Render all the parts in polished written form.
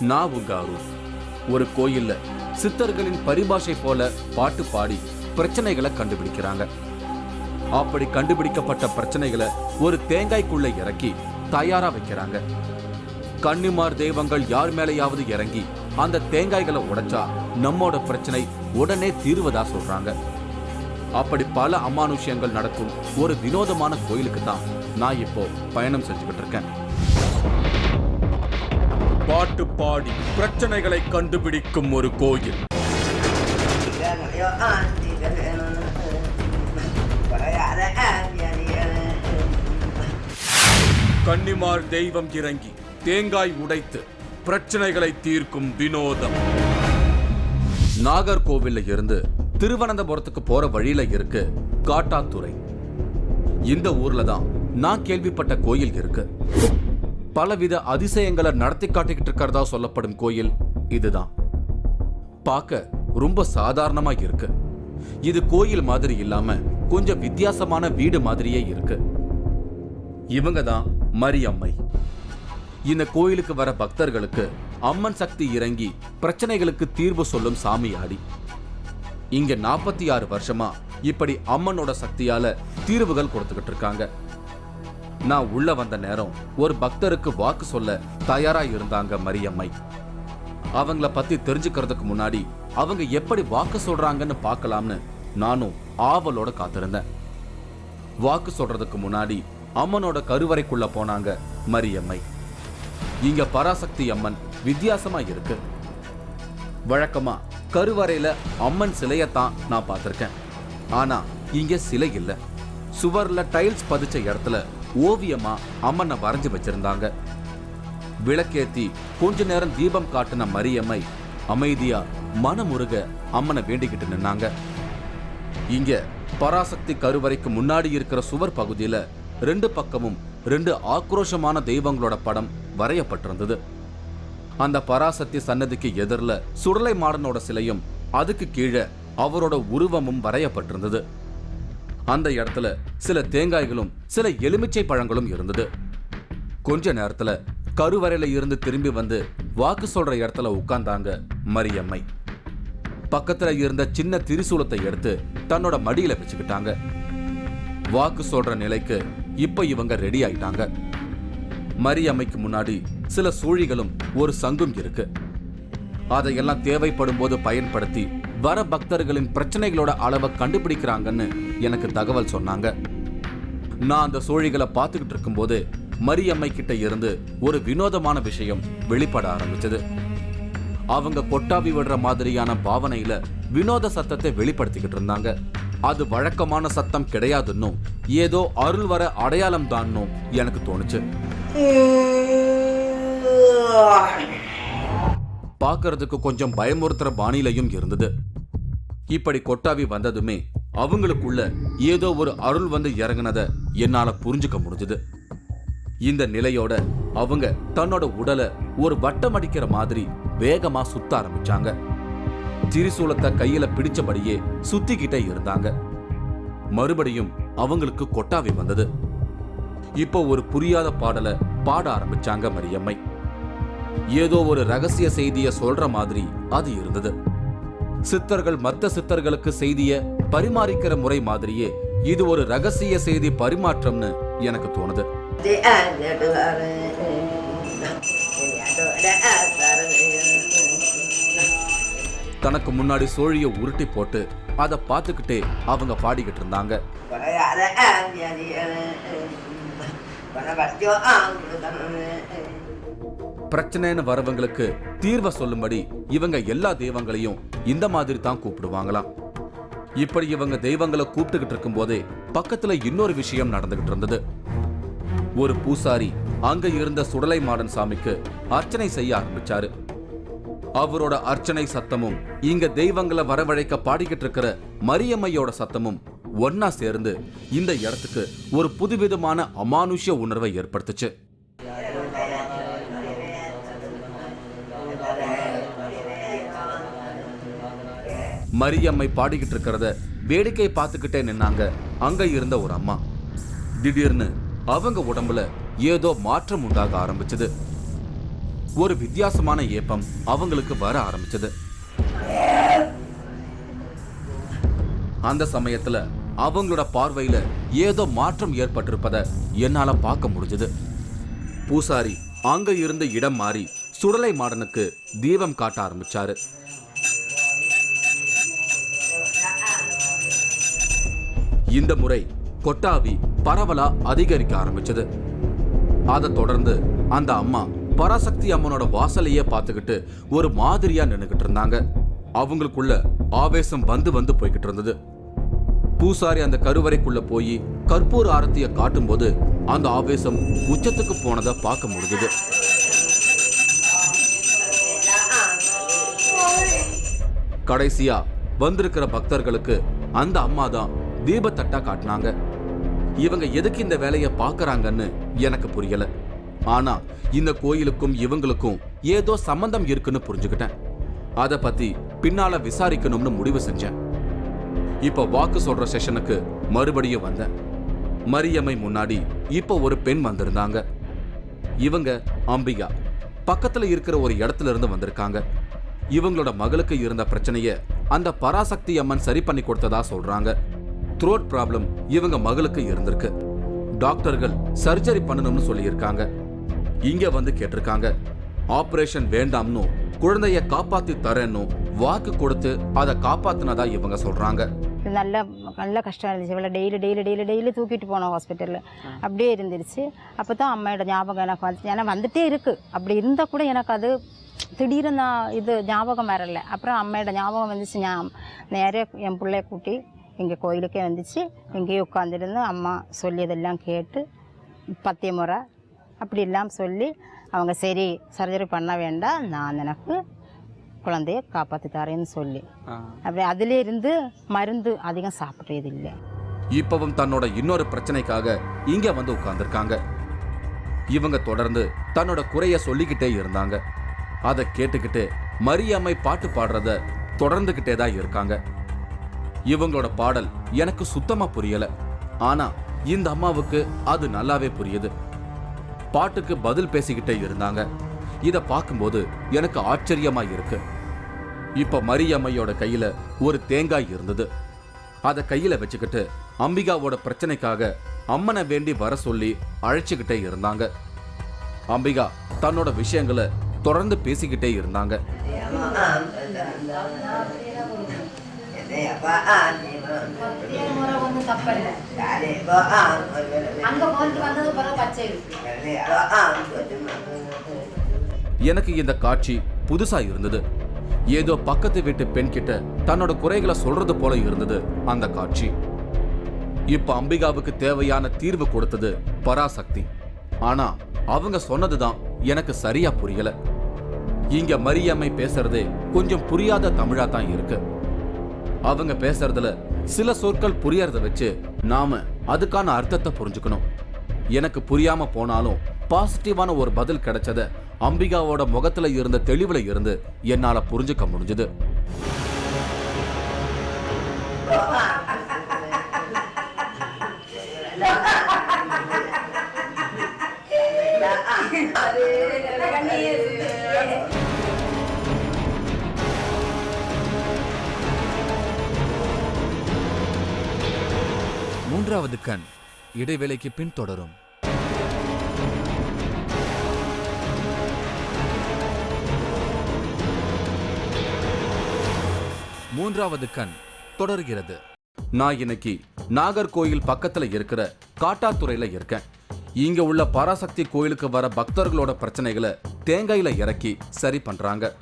நான் உங்க அருள். ஒரு கோயில்ல சித்தர்களின் பரிபாஷை போல பாட்டு பாடி பிரச்சனைகளை கண்டுபிடிக்கிறாங்க. அப்படி கண்டுபிடிக்கப்பட்ட பிரச்சனைகளை ஒரு தேங்காய்க்குள்ள இறக்கி தயாரா வைக்கிறாங்க. கன்னிமார் தெய்வங்கள் யார் மேலேயாவது இறங்கி அந்த தேங்காய்களை உடைச்சா நம்மோட பிரச்சனை உடனே தீர்வதா சொல்றாங்க. அப்படி பல அமானுஷ்யங்கள் நடக்கும் ஒரு வினோதமான கோயிலுக்கு தான் நான் இப்போ பயணம் செஞ்சுக்கிட்டு இருக்கேன். பாட்டு பாடி பிரச்சனைகளை கண்டுபிடிக்கும் ஒரு கோயில். கன்னிமார் தெய்வம் இறங்கி தேங்காய் உடைத்து பிரச்சனைகளை தீர்க்கும் வினோதம். நாகர்கோவில்ல இருந்து திருவனந்தபுரத்துக்கு போற வழியில இருக்கு காட்டாத்துறை. இந்த ஊர்ல தான் நான் கேள்விப்பட்ட கோயில் இருக்கு. பலவித அதிசயங்களை நடத்தி காட்டிக்கிட்டு இருக்கிறதா சொல்லப்படும் கோயில் இதுதான். பார்க்க ரொம்ப சாதாரணமா இருக்கு. இது கோயில் மாதிரி இல்லாம கொஞ்சம் வித்தியாசமான வீடு மாதிரியே இருக்கு. இவங்க தான் மரியம்மை. இந்த கோயிலுக்கு வர பக்தர்களுக்கு அம்மன் சக்தி இறங்கி பிரச்சனைகளுக்கு தீர்வு சொல்லும் சாமியாடி. இங்க 46 வருஷமா இப்படி அம்மனோட சக்தியால தீர்வுகள் கொடுத்துக்கிட்டு இருக்காங்க. நான் உள்ள வந்த நேரம் ஒரு பக்தருக்கு வாக்கு சொல்ல தயாரா இருந்தாங்க மரியம்மை. அவங்கள பத்தி தெரிஞ்சுக்கிறதுக்கு முன்னாடி அவங்க எப்படி வாக்கு சொல்றாங்கன்னு பார்க்கலாம்னு நானும் ஆவலோட காத்திருந்தேன். வாக்கு சொல்றதுக்கு முன்னாடி அம்மனோட கருவறைக்குள்ள போனாங்க மரியம்மை. இங்க பராசக்தி அம்மன் வித்தியாசமா இருக்கு. வழக்கமா கருவறையில அம்மன் சிலையத்தான் நான் பார்த்திருக்கேன். ஆனா இங்க சிலை இல்ல. சுவர்ல டைல்ஸ் பதிச்ச இடத்துல ஓவியமா அம்மனை வரைஞ்சு வச்சிருந்தாங்க. விளக்கேத்தி கொஞ்ச நேரம் தீபம் காட்டின மரியம்மை அமைதியா மனமுருக அம்மனை வேண்டிக்கிட்டு நின்னாங்க. இங்க பராசக்தி கருவறைக்கு முன்னாடி இருக்கிற சுவர் பகுதியில 2 பக்கமும் 2 ஆக்ரோஷமான தெய்வங்களோட படம் வரையப்பட்டிருந்தது. அந்த பராசக்தி சன்னதிக்கு எதிரில சுடலை மாடனோட சிலையும் அதுக்கு கீழே அவரோட உருவமும் வரையப்பட்டிருந்தது. அந்த இடத்துல சில தேங்காய்களும் சில எலுமிச்சை பழங்களும் இருந்தது. கொஞ்ச நேரத்துல கருவறையில இருந்து திரும்பி வந்து வாக்கு சொல்ற இடத்துல உட்கார்ந்தாங்க மரியம்மை. பக்கத்துல இருந்த சின்ன திரிசூலத்தை எடுத்து தன்னோட மடியில வச்சுக்கிட்டாங்க. வாக்கு சொல்ற நிலைக்கு இப்ப இவங்க ரெடி ஆயிட்டாங்க. மரியம்மைக்கு முன்னாடி சில சூழிகளும் ஒரு சங்கும் இருக்கு. அதையெல்லாம் தேவைப்படும் போது பயன்படுத்தி வர பக்தர்களின் பிரச்சனைகளோட அளவை கண்டுபிடிக்கிறாங்கன்னு எனக்கு தகவல் சொன்னாங்க. நான் அந்த சூழிகளை பார்த்துக்கிட்டு இருக்கும் போது மரியம்மை கிட்ட இருந்து ஒரு வினோதமான விஷயம் வெளிப்பட ஆரம்பிச்சது. அவங்க கொட்டாவி விடுற மாதிரியான பாவனையில வினோத சத்தத்தை வெளிப்படுத்திக்கிட்டு இருந்தாங்க. அது வழக்கமான சத்தம் கிடையாதுன்னும் ஏதோ அருள் வர அடையாளம் தான்னும் எனக்கு தோணுச்சு. பார்க்கறதுக்கு கொஞ்சம் பயமுறுத்துற பாணியிலையும் இருந்தது. இப்படி கொட்டாவி வந்ததுமே அவங்களுக்குள்ள ஏதோ ஒரு அருள் வந்து இறங்குனத என்னால புரிஞ்சுக்க முடிஞ்சது. இந்த நிலையோட அவங்க தன்னோட உடலை ஒரு வட்டம் அடிக்கிற மாதிரி வேகமா சுத்த ஆரம்பிச்சாங்க. திரிசூலத்தை கையில பிடிச்சபடியே சுத்திக்கிட்டே இருந்தாங்க. மறுபடியும் அவங்களுக்கு கொட்டாவி வந்தது. இப்போ ஒரு புரியாத பாடலை பாட ஆரம்பிச்சாங்க மரியம்மை. ஏதோ ஒரு ரகசிய செய்தியை சொல்ற மாதிரி அது இருந்தது. சித்தர்கள் மற்ற சித்தர்களுக்கு செய்திய பரிமாறிக்கிற முறை மாதிரியே இது ஒரு ரகசிய செய்தி பரிமாற்றம்னு எனக்கு தோணுது. தனக்கு முன்னாடி சோழிய உருட்டி போட்டு அதை பார்த்துக்கிட்டே அவங்க பாடிக்கிட்டு இருந்தாங்க. பிரச்சனைன்னு வரவங்களுக்கு தீர்வை சொல்லும்படி இவங்க எல்லா தெய்வங்களையும் இந்த மாதிரி தான் கூப்பிடுவாங்களாம். இப்படி இவங்க தெய்வங்களை கூப்பிட்டுக்கிட்டு இருக்கும் போதே பக்கத்துல இன்னொரு விஷயம் நடந்துகிட்டு இருந்தது. ஒரு பூசாரி அங்க இருந்த சுடலை மாடன் சாமிக்கு அர்ச்சனை செய்ய ஆரம்பிச்சாரு. அவரோட அர்ச்சனை சத்தமும் இங்க தெய்வங்களை வரவழைக்க பாடிக்கிட்டு இருக்கிற மரியம்மையோட சத்தமும் ஒன்னா சேர்ந்து இந்த இடத்துக்கு ஒரு புதுவிதமான அமானுஷ்ய உணர்வை ஏற்படுத்துச்சு. மரியம்மை பாடிக்கிட்டு இருக்கிறத வேடிக்கை பார்த்துக்கிட்டே நின்னாங்க அங்க இருந்த ஒரு அம்மா. திடீர்னு அவங்க உடம்புல ஏதோ மாற்றம் உண்டாக ஆரம்பிச்சது. ஒரு வித்தியாசமான ஏப்பம் அவங்களுக்கு வர ஆரம்பிச்சது. அந்த சமயத்துல அவங்களோட பார்வையில ஏதோ மாற்றம் ஏற்பட்டிருப்பதை என்னால பார்க்க முடிஞ்சது. பூசாரி அங்க இருந்த இடம் மாறி சுடலை மாடனுக்கு தீபம் காட்ட ஆரம்பிச்சாரு. இந்த முறை கொட்டாவி பரவலா அதிகரிக்க ஆரம்பிச்சது. அதை தொடர்ந்து அந்த அம்மா பராசக்தி அம்மனோட வாசலையே பார்த்துக்கிட்டு ஒரு மாதிரியா நின்னுகிட்டு இருந்தாங்க. அவங்களுக்குள்ள ஆவேசம் வந்து வந்து போய்கிட்டு இருந்தது. பூசாரி அந்த கருவறைக்குள்ள போய் கற்பூர ஆரத்திய காட்டும் போது அந்த ஆவேசம் உச்சத்துக்கு போனதை பார்க்க முடிஞ்சது. கடைசியா வந்திருக்கிற பக்தர்களுக்கு அந்த அம்மா தான் தீபத்தட்டா காட்டினாங்க. இவங்க எதுக்கு இந்த வேலையை பார்க்கறாங்கன்னு எனக்கு புரியல. ஆனா இந்த கோயிலுக்கும் இவங்களுக்கும் ஏதோ சம்பந்தம் இருக்குன்னு புரிஞ்சுக்கிட்டேன். அதை பத்தி பின்னால விசாரிக்கணும்னு முடிவு செஞ்சேன். இப்ப வாக்கு சொல்ற செஷனுக்கு மறுபடியும் வந்தேன். மரியம்மை முன்னாடி இப்ப ஒரு பெண் வந்திருந்தாங்க. இவங்க அம்பிகா. பக்கத்துல இருக்கிற ஒரு இடத்துல இருந்து வந்திருக்காங்க. இவங்களோட மகளுக்கு இருந்த பிரச்சனைய அந்த பராசக்தி அம்மன் சரி பண்ணி கொடுத்ததா சொல்றாங்க. த்ரோட் ப்ராப்ளம் இவங்க மகளுக்கு இருந்திருக்கு. டாக்டர்கள் சர்ஜரி பண்ணணும்னு சொல்லியிருக்காங்க. இங்க வந்து கேட்டிருக்காங்க. ஆபரேஷன் வேண்டாம்னு குழந்தைய காப்பாத்தி தரேன்னு வாக்கு கொடுத்து அதை காப்பாத்தினதா இவங்க சொல்றாங்க. நல்ல நல்ல கஷ்டம் இருந்துச்சு. இவ்வளோ டெய்லி தூக்கிட்டு போனோம் ஹாஸ்பிட்டலில். அப்படியே இருந்துருச்சு. அப்போ தான் அம்மையோட ஞாபகம் எனக்கு வந்துச்சு. ஏன்னா வந்துட்டே இருக்குது. அப்படி இருந்தால் கூட எனக்கு அது திடீர்னு நான் இது ஞாபகம் வரல. அப்புறம் அம்மையோட ஞாபகம் வந்துச்சு. நேரே என் பிள்ளைய கூட்டி இங்கே கோயிலுக்கே வந்துச்சு. இங்கேயே உட்காந்துருந்து அம்மா சொல்லியதெல்லாம் கேட்டு 10 முறை அப்படி எல்லாம் சொல்லி அவங்க சரி சர்ஜரி பண்ண வேண்டாம், நான் எனக்கு குழந்தைய காப்பாற்றி தரேன்னு சொல்லி அப்படி அதிலே இருந்து மருந்து அதிகம் சாப்பிட்றது இல்லை. இப்பவும் தன்னோட இன்னொரு பிரச்சனைக்காக இங்க வந்து உட்கார்ந்துருக்காங்க. இவங்க தொடர்ந்து தன்னோட குறைய சொல்லிக்கிட்டே இருந்தாங்க. அதை கேட்டுக்கிட்டு மரியம்மை பாட்டு பாடுறத தொடர்ந்துகிட்டே தான் இருக்காங்க. இவங்களோட பாடல் எனக்கு சுத்தமா புரியல. ஆனா இந்த அம்மாவுக்கு அது நல்லாவே புரியுது. பாட்டுக்கு பதில் பேசிக்கிட்டே இருந்தாங்க. இத பார்க்கும்போது எனக்கு ஆச்சரியமா இருக்கு. இப்ப மரியம்மையோட கையில ஒரு தேங்காய் இருந்தது. அதை கையில வச்சுக்கிட்டு அம்பிகாவோட பிரச்சனைக்காக அம்மனை வேண்டி வர சொல்லி அழைச்சுக்கிட்டே இருந்தாங்க. அம்பிகா தன்னோட விஷயங்களை தொடர்ந்து பேசிக்கிட்டே இருந்தாங்க. எனக்கு இந்த காட்சி புதுசா இருந்தது. ஏதோ பக்கத்து வீட்டு பெண் கிட்ட தன்னோட குறைகளை சொல்றது போல இருந்தது அந்த காட்சி. இப்ப அம்பிகாவுக்கு தேவையான தீர்வு கொடுத்தது பராசக்தி. ஆனா அவங்க சொன்னதுதான் எனக்கு சரியா புரியல. இங்க மரியம்மை பேசுறதே கொஞ்சம் புரியாத தமிழா தான் இருக்கு. அவங்க பேசுறதுல சில சொற்கள் புரியறத வச்சு நாம அதுக்கான அர்த்தத்தை புரிஞ்சுக்கணும். எனக்கு புரியாம போனாலும் பாசிட்டிவான ஒரு பதில் கிடைச்சத அம்பிகாவோட முகத்துல இருந்த தெளிவுல இருந்து என்னால புரிஞ்சுக்க முடிஞ்சது. மூன்றாவது கண் இடைவேளைக்கு பின் தொடரும். மூன்றாவது கண் தொடர்கிறது. நான் இன்னைக்கு நாகர்கோயில் பக்கத்துல இருக்கிற காட்டாத்துறையில இருக்கேன். இங்க உள்ள பராசக்தி கோயிலுக்கு வர பக்தர்களோட பிரச்சனைகளை தேங்காயில இறக்கி சரி பண்றாங்க.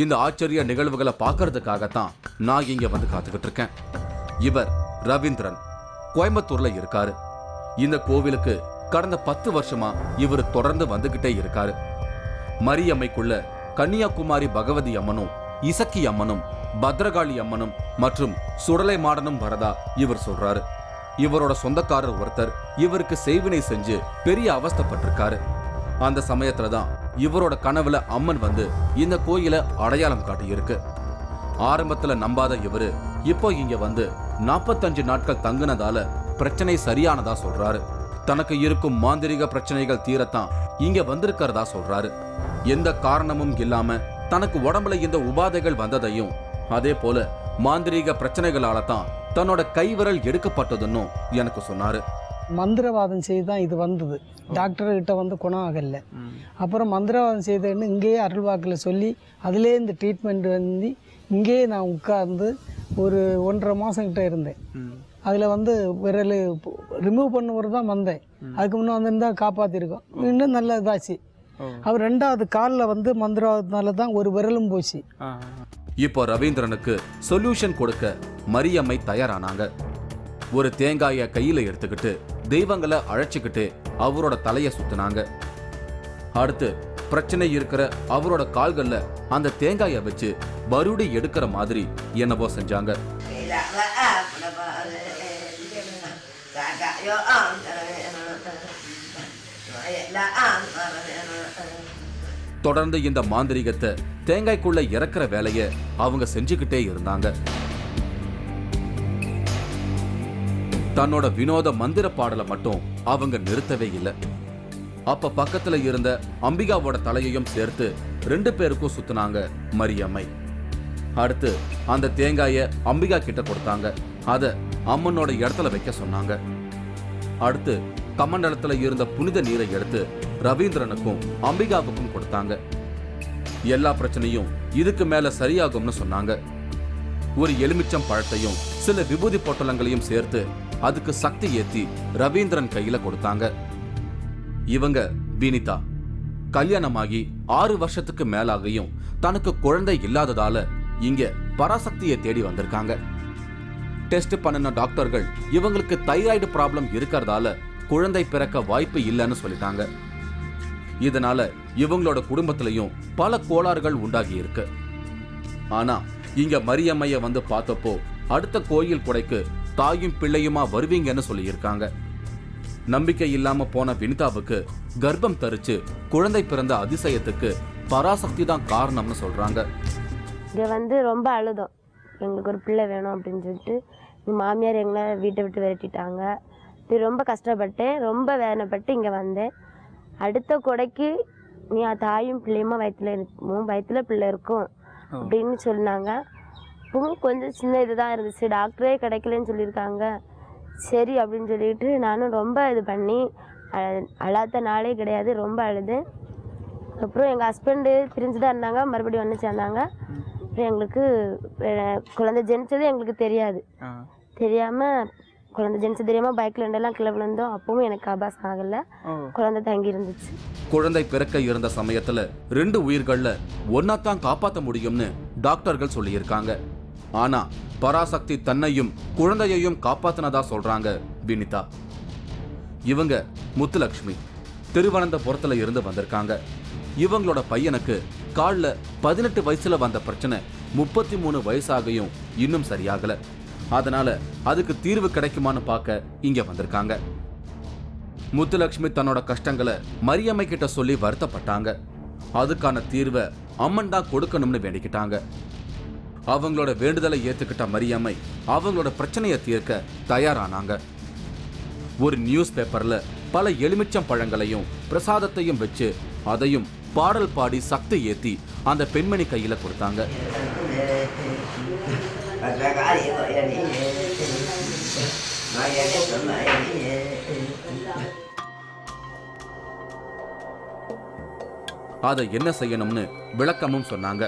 இந்த ஆச்சரிய நிகழ்வுகளை பார்க்கறதுக்காகத்தான் நான் இங்க வந்து காத்துக்கிட்டு இருக்கேன். இவர் ரவீந்திரன், கோயம்புத்தூர்ல இருக்காரு. இந்த கோவிலுக்கு கடந்த 10 வருஷமா இவர் தொடர்ந்து வந்துகிட்டே இருக்காரு. மரியம்மைக்குள்ள கன்னியாகுமரி பகவதி அம்மனும், இசக்கி அம்மனும், பத்ரகாளி அம்மனும் மற்றும் சுடலை மாடனும் வரதா இவர் சொல்றாரு. இவரோட சொந்தக்காரர் ஒருத்தர் இவருக்கு செய்வினை செஞ்சு பெரிய அவஸ்தைப்பட்டிருக்காரு. அந்த சமயத்துலதான் இவரோட கனவுல அம்மன் வந்து இந்த கோயில அடையாளம் காட்டியிருக்கு. ஆரம்பத்துல நம்பாத இவரு இப்போ இங்க வந்து 45 நாட்கள் தங்குனதால பிரச்சனை சரியானதா சொல்றாரு. தனக்கு இருக்கும் மாந்திரிக பிரச்சனைகள் தீரத்தான் இங்க வந்திருக்கிறதா சொல்றாரு. எந்த காரணமும் இல்லாம தனக்கு உடம்புல இந்த உபாதைகள் வந்ததையும், அதே போல மாந்திரீக பிரச்சனைகளால தான் தன்னோட கைவிரல் எடுக்கப்பட்டதுன்னு எனக்கு சொன்னாரு. மந்திரவாதம் செய்து தான் இது வந்தது. டாக்டர்கிட்ட வந்து குணம் ஆகல. அப்புறம் மந்திரவாதம் செய்தேன்னு இங்கேயே அருள்வாக்கில் சொல்லி அதிலே இந்த ட்ரீட்மெண்ட் வந்து இங்கேயே நான் உட்கார்ந்து ஒரு 1.5 மாதம் கிட்ட இருந்தேன். அதில் வந்து விரல் ரிமூவ் பண்ணுவது தான் வந்தேன். அதுக்கு முன்னே வந்திருந்தா காப்பாற்றிருக்கோம். இன்னும் நல்ல இதாச்சு. அவர் 2வது காலில் வந்து மந்திரவாதத்தினால தான் ஒரு விரலும் போச்சு. இப்போ ரவீந்திரனுக்கு சொல்யூஷன் கொடுக்க மரியம்மை தயாரானாங்க. ஒரு தேங்காயை கையில எடுத்துக்கிட்டு தெய்வங்களை அழைச்சிக்கிட்டு அவரோட தலையை சுத்தினாங்க. அடுத்து பிரச்சனை இருக்கிற அவரோட கால்கள்ல அந்த தேங்காயை வச்சு பருடி எடுக்கிற மாதிரி என்னவோ செஞ்சாங்க. தொடர்ந்து இந்த மாந்திரிகத்தை தேங்காய்க்குள்ள இறக்குற வேலையை அவங்க செஞ்சுக்கிட்டே இருந்தாங்க. தன்னோட வினோத மந்திர பாடலை மட்டும் அவங்க நிறுத்தவே இல்லை. அப்ப பக்கத்துல இருந்த அம்பிகாவோட தலையையும் சேர்த்து 2 பேருக்கும் சுத்தினாங்க மரியம்மை. அடுத்து அந்த தேங்காய அம்பிகா கிட்ட கொடுத்தாங்க. அத அம்மனோட இடத்துல வைக்க சொன்னாங்க. அடுத்து கமண்டலத்துல இருந்த புனித நீரை எடுத்து ரவீந்திரனுக்கும் அம்பிகாவுக்கும் கொடுத்தாங்க. எல்லா பிரச்சனையும் இதுக்கு மேல சரியாகும்னு சொன்னாங்க. ஒரு எலுமிச்சம் பழத்தையும் சில விபூதி பொட்டலங்களையும் சேர்த்து அதுக்கு சக்தி ஏத்தி ரவீந்திரன் கையில கொடுத்தாங்க. இவங்க வினிதா கல்யாணமாகி 6 வருஷத்துக்கு மேலாகியும் தனக்கு குழந்தை இல்லாததால இங்க பராசக்தியை தேடி வந்திருக்காங்க. டெஸ்ட் பண்ணின டாக்டர்கள் இவங்களுக்கு தைராய்டு ப்ராப்ளம் இருக்கிறதால குழந்தை பிறக்க வாய்ப்பு இல்லைன்னு சொல்லிட்டாங்க. இதனால இவங்களோட குடும்பத்திலையும் பல கோளாறுகள் உண்டாகி இருக்கு. ஆனா இங்க மரியம்மைய வந்து பார்த்தப்போ அடுத்த கோயில் கொடைக்கு தாயும் பிள்ளையுமா வருவீங்கன்னு சொல்லியிருக்காங்க. நம்பிக்கை இல்லாம போன வினிதாவுக்கு கர்ப்பம் தரிச்சு குழந்தை பிறந்த அதிசயத்துக்கு பராசக்தி தான் காரணம்னு சொல்றாங்க. இங்க வந்து ரொம்ப அழுதோம், எங்களுக்கு ஒரு பிள்ளை வேணும் அப்படின்னு சொல்லிட்டு. எங்கள் மாமியார் எங்களை வீட்டை விட்டு விரட்டிட்டாங்க. இது ரொம்ப கஷ்டப்பட்டேன், ரொம்ப வேதனைப்பட்டு இங்கே வந்தேன். அடுத்த கொடைக்கு நீ தாயும் பிள்ளையுமா வயிற்றுல பிள்ளை இருக்கும் அப்படின்னு சொன்னாங்க. இப்பவும் கொஞ்சம் சின்ன இதுதான் இருந்துச்சு, டாக்டரே கிடைக்கலன்னு சொல்லியிருக்காங்க. சரி அப்படின்னு சொல்லிட்டு நானும் ரொம்ப இது பண்ணி அழாத நாளே கிடையாது, ரொம்ப அழுதேன். அப்புறம் எங்கள் ஹஸ்பண்டு பிரிஞ்சு தான் இருந்தாங்க, மறுபடியும் வந்து சேர்ந்தாங்க. அப்புறம் எங்களுக்கு குழந்தை ஜெனிச்சது எங்களுக்கு தெரியாமல் குழந்தை ஜெனிச்சு தெரியாமல் பைக்கில் ரெண்டெல்லாம் கீழே விழுந்தோம். அப்பவும் எனக்கு ஆபாசம் ஆகலை, குழந்தை தங்கி இருந்துச்சு. குழந்தை பிறக்க இருந்த சமயத்துல 2 உயிர்கள்ல ஒன்னாத்தான் காப்பாற்ற முடியும்னு டாக்டர்கள் சொல்லியிருக்காங்க. ஆனா பராசக்தி தன்னையும் குழந்தையையும் காப்பாத்தினதா சொல்றாங்க வினிதா. இவங்க முத்துலட்சுமி திருவனந்தபுரத்துல இருந்து வந்திருக்காங்க. இவங்களோட பையனுக்கு கால்ல 18 வயசுல வந்த பிரச்சனை 33 வயசாகியும் இன்னும் சரியாகல. அதனால அதுக்கு தீர்வு கிடைக்குமான்னு பார்க்க இங்க வந்திருக்காங்க. முத்துலட்சுமி தன்னோட கஷ்டங்களை மரியம்மை கிட்ட சொல்லி வருத்தப்பட்டாங்க. அதுக்கான தீர்வை அம்மன் தான் கொடுக்கணும்னு வேண்டிக்கிட்டாங்க. அவங்களோட வேண்டுதலை ஏத்துக்கிட்ட மரியம்மை அவங்களோட பிரச்சனையை தீர்க்க தயாரானாங்க. ஒரு நியூஸ் பேப்பர்ல பல எலுமிச்சம் பழங்களையும் பிரசாதத்தையும் வச்சு அதையும் பாடல் பாடி சக்தி ஏத்தி அந்த பெண்மணி கையில கொடுத்தாங்க. அதை என்ன செய்யணும்னு விளக்கமும் சொன்னாங்க.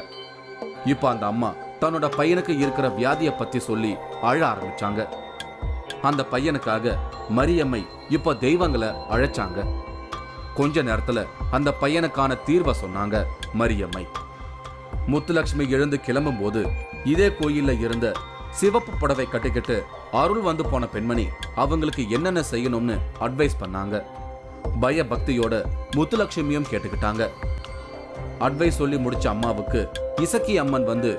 இப்ப அந்த அம்மா தன்னோட பையனுக்கு இருக்கிற வியாதியை பத்தி சொல்லி அழ ஆரம்பிச்சாங்க. அந்த பையனுக்காக மரியம்மை இப்ப தெய்வங்களை அழைச்சாங்க. கொஞ்ச நேரத்துல அந்த பையனுக்கான தீர்வை சொன்னாங்க மரியம்மை. முத்துலட்சுமி எழுந்து கிளம்பும் போது இதே கோயில்ல இருந்த சிவப்பு புடவை கட்டிக்கிட்டு அருள் வந்து போன பெண்மணி அவங்களுக்கு என்னென்ன செய்யணும்னு அட்வைஸ் பண்ணாங்க. பய பக்தியோட முத்துலட்சுமியும் கேட்டுக்கிட்டாங்க. அட்வைஸ் சொல்லி முடிச்ச அம்மாவுக்கு இசக்கி அம்மன் வந்து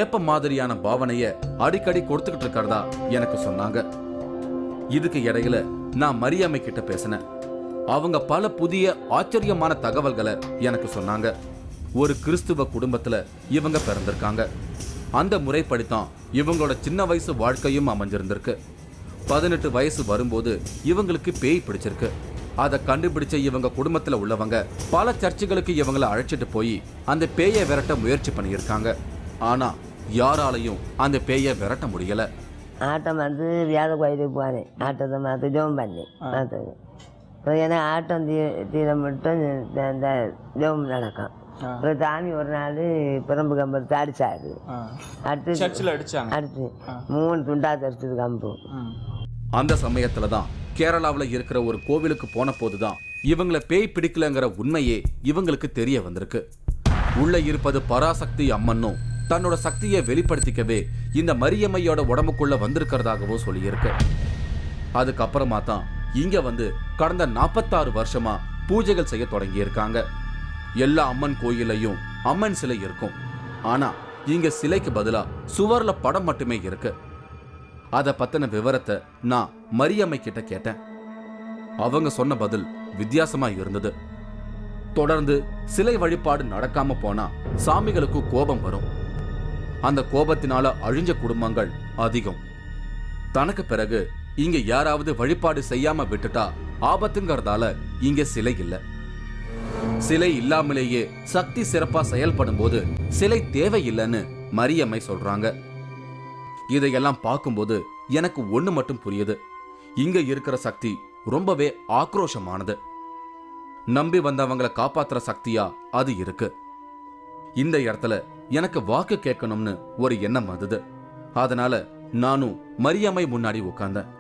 ஏப்ப மாதிரியான பாவனைய அடிக்கடி கொடுத்துக்கிட்டு இருக்கிறதா எனக்கு சொன்னாங்க. இதுக்கு இடையில நான் மரியம்மை கிட்ட பேசினேன். அவங்க பல புதிய ஆச்சரியமான தகவல்களை எனக்கு சொன்னாங்க. ஒரு கிறிஸ்துவ குடும்பத்துல இவங்க பிறந்திருக்காங்க. அந்த முறைப்படித்தான் இவங்களோட சின்ன வயசு வாழ்க்கையும் அமைஞ்சிருந்திருக்கு. 18 வயசு வரும்போது இவங்களுக்கு பேய் பிடிச்சிருக்கு. அதை கண்டுபிடிச்ச இவங்க குடும்பத்துல உள்ளவங்க பல சர்ச்சுகளுக்கு இவங்களை அழைச்சிட்டு போய் அந்த பேயை விரட்ட முயற்சி பண்ணியிருக்காங்க. ஆனா யாராலையும் அந்த பேயை விரட்ட முடியல. ஆட்டம் வந்து வியாழ கோயிலுக்கு போனேன். ஆட்டத்தை மாற்ற ஜோம் பண்ணேன். மாற்றது ஏன்னா ஆட்டம் தீர மட்டும் இந்த ஜோம் நடக்கும். அப்புறம் சாமி ஒரு நாள் பிரம்பு கம்பு அடிச்சாரு. அடுத்து அடிச்சு 3 துண்டா தரிச்சது கம்பு. அந்த சமயத்துல தான் கேரளாவில் இருக்கிற ஒரு கோவிலுக்கு போன போதுதான் இவங்களை பேய் பிடிக்கலங்கிற உண்மையே இவங்களுக்கு தெரிய வந்திருக்கு. உள்ள இருப்பது பராசக்தி அம்மனும் தன்னோட சக்தியை வெளிப்படுத்திக்கவே இந்த மரியம்மையோட உடம்புக்குள்ள வந்திருக்கிறதாகவும் சொல்லியிருக்கு. அதுக்கப்புறமா தான் இங்க வந்து கடந்த 46 வருஷமா பூஜைகள் செய்ய தொடங்கி இருக்காங்க. எல்லா அம்மன் கோயிலையும் அம்மன் சிலை இருக்கும். ஆனா இங்க சிலைக்கு பதிலா சுவர்ல படம் மட்டுமே இருக்கு. அதை பத்தின விவரத்தை நான் மரியம்மை கிட்ட கேட்டேன். அவங்க சொன்ன பதில் வித்தியாசமா இருந்தது. தொடர்ந்து சிலை வழிபாடு நடக்காம போனா சாமிகளுக்கு கோபம் வரும். அந்த கோபத்தினால அழிஞ்ச குடும்பங்கள் அதிகம். தனக்கு பிறகு இங்க யாராவது வழிபாடு செய்யாம விட்டுட்டா ஆபத்துங்கிறதால இங்க சிலை இல்லை. சிலை இல்லாமலேயே சக்தி சிறப்பா செயல்படும் போது சிலை தேவையில்லைன்னு மரியம்மை சொல்றாங்க. இதையெல்லாம் பார்க்கும்போது எனக்கு ஒண்ணு மட்டும் புரியுது. இங்க இருக்கிற சக்தி ரொம்பவே ஆக்ரோஷமானது. நம்பி வந்தவங்களை காப்பாத்துற சக்தியா அது இருக்கு. இந்த இடத்துல எனக்கு வாக்கு கேட்கணும்னு ஒரு எண்ணம் வந்தது. அதனால நானும் மரியம்மை முன்னாடி உட்கார்ந்தேன்.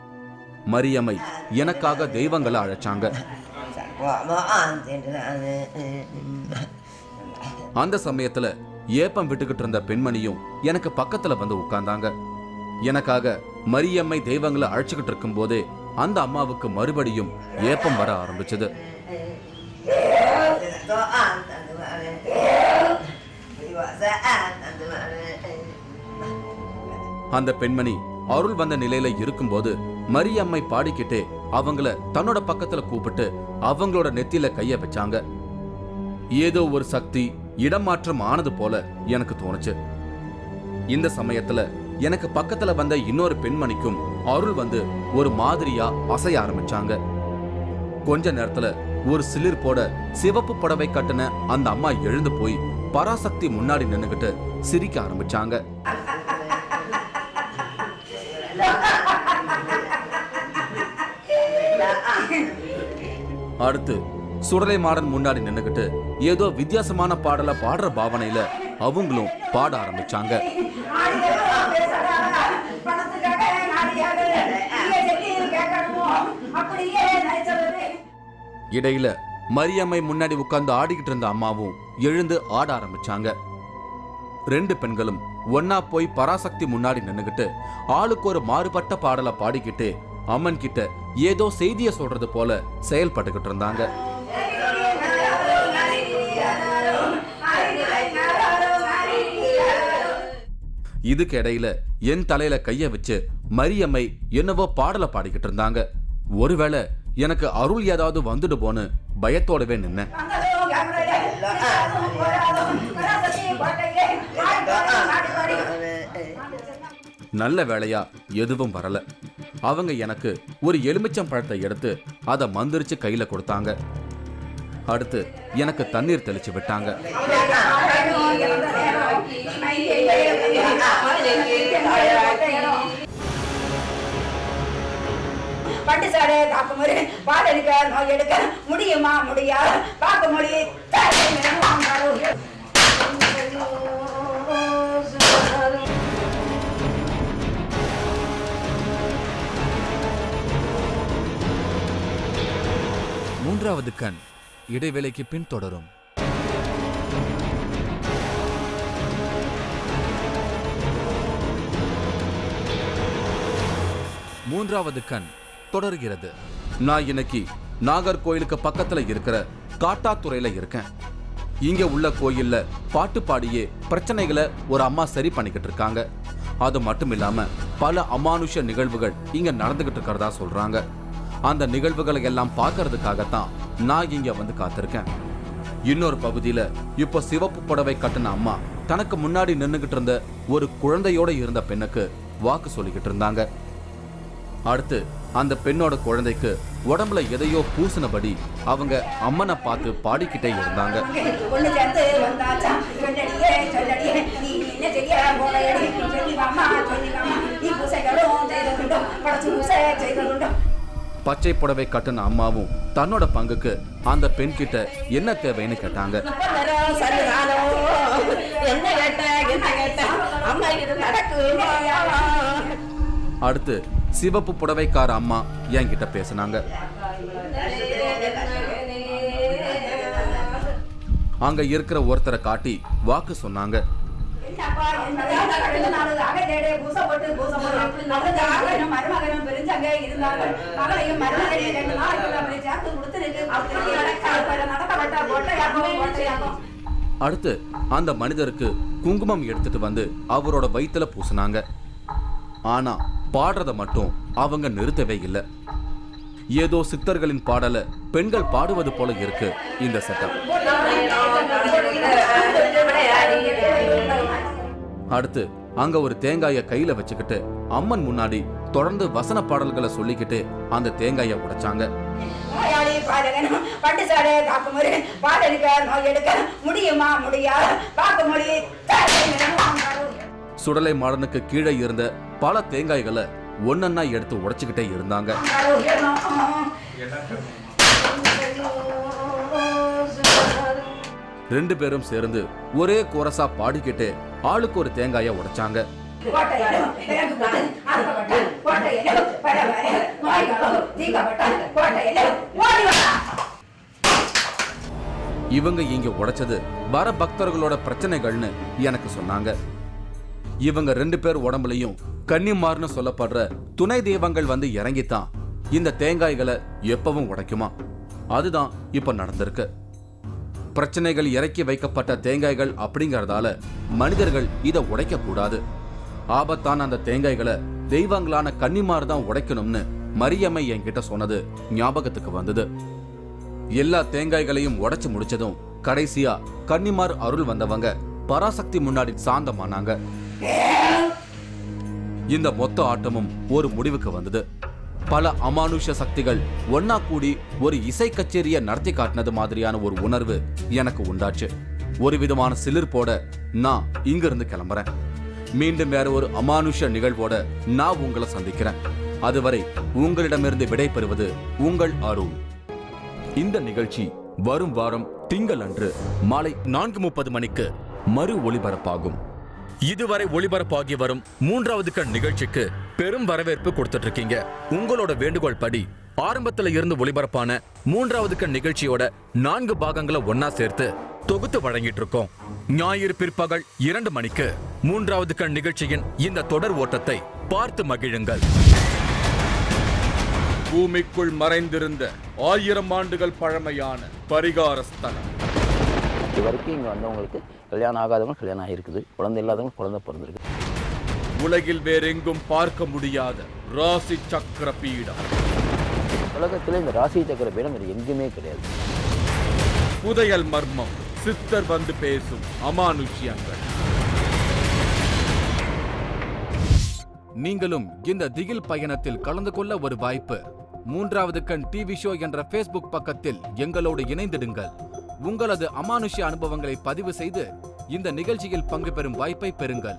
மரியம்மை எனக்காக தெய்வங்களை அழைச்சாங்க. அந்த சமயத்துல ஏப்பம் விட்டுக்கிட்டு இருந்த பெண்மணியும் எனக்கு பக்கத்துல வந்து உட்கார்ந்தாங்க. எனக்காக மரியம்மை தெய்வங்களை அழைச்சுக்கிட்டு இருக்கும் போதே அந்த அம்மாவுக்கு மறுபடியும் ஏப்பம் வர ஆரம்பிச்சது. அந்த பெண்மணி அருள் வந்த நிலையில இருக்கும்போது மரியம்மை பாடிக்கிட்டே அவங்கள தன்னோட பக்கத்துல கூப்பிட்டு அவங்களோட நெத்தியில கைய வச்சாங்க. ஏதோ ஒரு சக்தி இடமாற்றம் ஆனது போல எனக்கு தோணுச்சு. இந்த சமயத்துல எனக்கு பக்கத்துல வந்த இன்னொரு பெண்மணிக்கும் அருள் வந்து ஒரு மாதிரியா அசைய ஆரம்பிச்சாங்க. கொஞ்ச நேரத்துல ஒரு சிலிர் போட சிவப்பு புடவை கட்டின அந்த அம்மா எழுந்து போய் பராசக்தி முன்னாடி நின்னுகிட்டு சிரிக்க ஆரம்பிச்சாங்க. அடுத்து சுடலை மாடன் முன்னாடி நின்னுகிட்டு ஏதோ வித்தியாசமான பாடல பாடுற பாவனையில அவங்களும் பாட ஆரம்பிச்சாங்க. இடையில மரியம்மை முன்னாடி உட்கார்ந்து ஆடிக்கிட்டு இருந்த அம்மாவும் எழுந்து ஆட ஆரம்பிச்சாங்க. 2 பெண்களும் ஒன்னா போய் பராசக்தி முன்னாடி நின்னுகிட்டு ஆளுக்கு ஒரு மாறுபட்ட பாடலை பாடிக்கிட்டு அம்மன் கிட்ட ஏதோ செய்திய சொல்றது போல செயல்பட்டுக்கிட்டு இருந்தாங்க. இதுக்கு இடையில என் தலையில கைய வச்சு மரியம்மை என்னவோ பாடலை பாடிக்கிட்டு இருந்தாங்க. ஒருவேளை எனக்கு அருள் ஏதாவது வந்துட்டு போன்னு பயத்தோடவே நின்னேன். நல்ல வேளையா எதுவும் வரல. அவங்க எனக்கு ஒரு எலுமிச்சம் பழத்தை எடுத்து அதை மந்திரிச்சு கையில கொடுத்தாங்க. அடுத்து எனக்கு தண்ணீர் தெளிச்சு விட்டாங்க. பட்டு சாடை தாக்குமுறை பால் எடுக்க நோய் எடுக்க முடியுமா முடியா பார்க்க முடியும். மூன்றாவது கண் இடைவேளைக்கு பின் தொடரும். மூன்றாவது கண் தொடர்கிறது. நான் இன்னைக்கு நாகர்கோயிலுக்கு பக்கத்துல இருக்கிற காட்டாத்துறையில இருக்கேன். இங்க உள்ள கோயில்ல பாட்டு பாடியே பிரச்சனைகளை ஒரு அம்மா சரி பண்ணிக்கிட்டு இருக்காங்க. அது மட்டும் இல்லாம பல அமானுஷ நிகழ்வுகள் இங்க நடந்துகிட்டு இருக்கிறதா சொல்றாங்க. அந்த நிகழ்வுகளை எல்லாம் பார்க்கறதுக்காகத்தான் நான் இங்க வந்து காத்திருக்கேன். இன்னொரு பகுதியில இப்போ சிவப்பு புடவை கட்டின அம்மா தனக்கு முன்னாடி நின்னுகிட்டு இருந்த ஒரு குழந்தையோட இருந்த பெண்ணுக்கு வாக்கு சொல்லிக்கிட்டு இருந்தாங்க. அடுத்து அந்த பெண்ணோட குழந்தைக்கு உடம்புல எதையோ பூசினபடி அவங்க அம்மனை பார்த்து பாடிக்கிட்டே இருந்தாங்க. ஒண்ணு சேர்ந்து வந்தாச்சா சொல்லடியே சொல்லடியே நீ என்ன செய்ய போலையடி சொல்லிவாமா சொல்லிவாமா நீ பூசைகளும் செய்ததுண்டோம் படச்சு பூசை செய்ததுண்டோம். பச்சை புடவை கட்டின அம்மாவும் தன்னோட பங்குக்கு அந்த பெண் கிட்ட என்ன தேவைன்னு கேட்டாங்க. அடுத்து சிவப்பு புடவைக்கார அம்மா என்கிட்ட பேசினாங்க. அங்க இருக்கிற ஒருத்தரை காட்டி வாக்கு சொன்னாங்க. அடுத்து அந்த மனிதருக்கு குங்குமம் எடுத்துட்டு வந்து அவரோட வயித்துல பூசினாங்க. ஆனா பாடுறத மட்டும் அவங்க நிறுத்தவே இல்லை. ஏதோ சித்தர்களின் பாடல பெண்கள் பாடுவது போல இருக்கு இந்த செட்டப். அடுத்து அங்க ஒரு தேங்காய கையில வச்சுக்கிட்டு அம்மன் முன்னாடி தொடர்ந்து வசன பாடல்களை சொல்லிக்கிட்டு அந்த தேங்காய உடைச்சாங்க. சுடலை மாடனுக்கு கீழே இருந்த பல தேங்காய்களை ஒன்னொன்னா எடுத்து உடைச்சுக்கிட்டே இருந்தாங்க. ரெண்டு பேரும் சேர்ந்து ஒரே கோரசா பாடிக்கிட்டு ஆளுக்கு ஒரு தேங்காய உடைச்சாங்க. இவங்க இங்க உடைச்சது வர பக்தர்களோட பிரச்சனைகள்னு எனக்கு சொன்னாங்க. இவங்க ரெண்டு பேர் உடம்புலையும் கன்னிமார்னு சொல்லப்படுற துணை தெய்வங்கள் வந்து இறங்கித்தான் இந்த தேங்காய்களை எப்பவும் உடைக்குமா. அதுதான் இப்ப நடந்திருக்கு. பிரச்சனைகள் இறக்கி வைக்கப்பட்ட தேங்காய்கள் அப்படிங்கறதால மனிதர்கள் இதை உடைக்க கூடாது. ஆபத்தான அந்த தேங்காய்களை தெய்வங்களான கன்னிமார் தான் உடைக்கணும்னு மரியம்மை என்கிட்ட சொன்னது ஞாபகத்துக்கு வந்தது. எல்லா தேங்காய்களையும் உடைச்சு முடிச்சதும் கடைசியா கன்னிமார் அருள் வந்தவங்க பராசக்தி முன்னாடி சாந்தமானாங்க. இந்த மொத்த ஆட்டமும் ஒரு முடிவுக்கு வந்தது. பல அமானுஷ சக்திகள் ஒன்னா கூடி ஒரு இசை கச்சேரியை நடத்தி காட்டினது மாதிரியான ஒரு உணர்வு எனக்கு உண்டாச்சு. ஒரு விதமான சிலிர்ப்போட நான் இங்கிருந்து கிளம்புறேன். மீண்டும் வேற ஒரு அமானுஷ நிகழ்வோட நான் உங்களை சந்திக்கிறேன். அதுவரை உங்களிடமிருந்து விடை பெறுவது உங்கள் அருள். இந்த நிகழ்ச்சி வரும் வாரம் திங்கள் அன்று மாலை 4:30 மணிக்கு மறு ஒளிபரப்பாகும். இதுவரை ஒளிபரப்பாகி வரும் 3வது கண் நிகழ்ச்சிக்கு பெரும் வரவேற்பு கொடுத்துட்டு இருக்கீங்க. உங்களோட வேண்டுகோள் படி ஆரம்பத்துல இருந்து ஒளிபரப்பான 3வது கண் நிகழ்ச்சியோட 4 பாகங்களை ஒன்னா சேர்த்து தொகுத்து வழங்கிட்டு இருக்கோம். ஞாயிறு பிற்பகல் 2 மணிக்கு 3வது கண் நிகழ்ச்சியின் இந்த தொடர் ஓட்டத்தை பார்த்து மகிழுங்கள். பூமிக்குள் மறைந்திருந்த 1000 ஆண்டுகள் பழமையான பரிகார ஸ்தலம். இது வரைக்கும் இங்கே வந்தவங்களுக்கு கல்யாணம் ஆகாதவங்க கல்யாணம் ஆகிருக்குது, குழந்தை இல்லாதவங்க குழந்தை பிறந்திருக்கு. உலகில் வேறெங்கும் பார்க்க முடியாத ராசி சக்கர பீடம். உலகத்தில் இந்த ராசி சக்கர பீடம் இது எங்குமே கிடையாது. புதையல் மர்மம், சித்தர் வந்து பேசும் அமானுஷ்யங்கள். நீங்களும் இந்த திகில் பயணத்தில் கலந்து கொள்ள ஒரு வாய்ப்பு. 3வது கண் டிவி ஷோ என்ற Facebook பக்கத்தில் எங்களோடு இணைந்திடுங்கள். உங்களது அமானுஷ்ய அனுபவங்களை பதிவு செய்து இந்த நிகழ்ச்சியில் பங்கு பெறும் வாய்ப்பை பெறுங்கள்.